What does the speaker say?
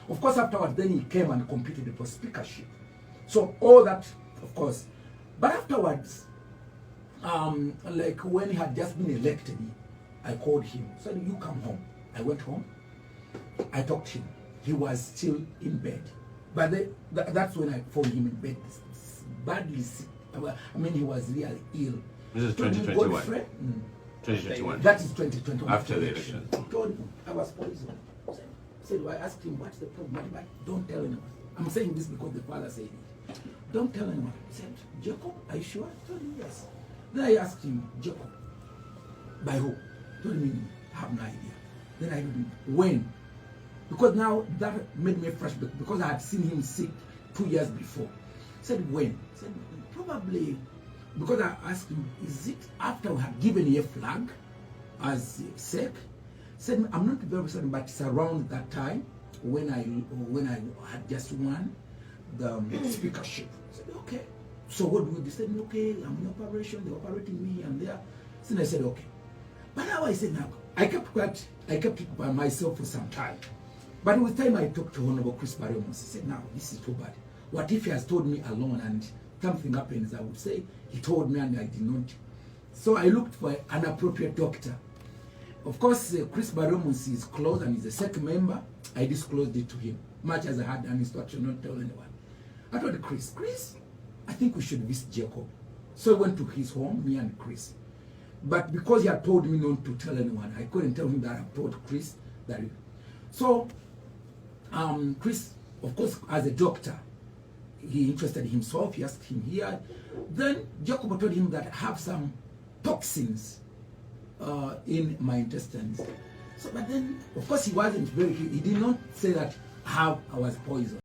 Of course, afterwards, then he came and competed for speakership. So all that, of course. But afterwards, like when he had just been elected, I called him. Said, you come home. I went home. I talked to him. He was still in bed. But that's when I found him in bed, badly sick. I mean, he was really ill. This is 2021. 2021. That is 2021. After the election. I told him I was poisoned. So I asked him, what's the problem? But don't tell anyone. I'm saying this because the father said it. Don't tell anyone. He said, Jacob, are you sure? I told him yes. Then I asked him, Jacob, by who? He told me, I have no idea. Then I told him, when? Because now that made me fresh because I had seen him sick 2 years before. He said, when? He said, probably, because I asked him, is it after we had given you a flag as sec? He said, I'm not very certain, but it's around that time when I had just won the speakership. I said, okay. So what do we do? He said, okay, I'm in operation, they're operating me and there. So I said, okay. But now I said, now, I kept quiet, I kept it by myself for some time. But with time I talked to Honorable Chris Barrymore. He said, now, this is too bad. What if he has told me alone and something happens? I would say, he told me and I did not. So I looked for an appropriate doctor. Of course, Chris Barrymore is close and is a second member. I disclosed it to him, much as I had an instruction not to tell anyone. I told Chris, I think we should visit Jacob. So I went to his home, me and Chris. But because he had told me not to tell anyone, I couldn't tell him that I told Chris that. So, Chris, of course, as a doctor, he interested himself. He asked him here. Then Jacob told him that I have some toxins in my intestines. So, but then, of course, he wasn't he did not say that I was poisoned.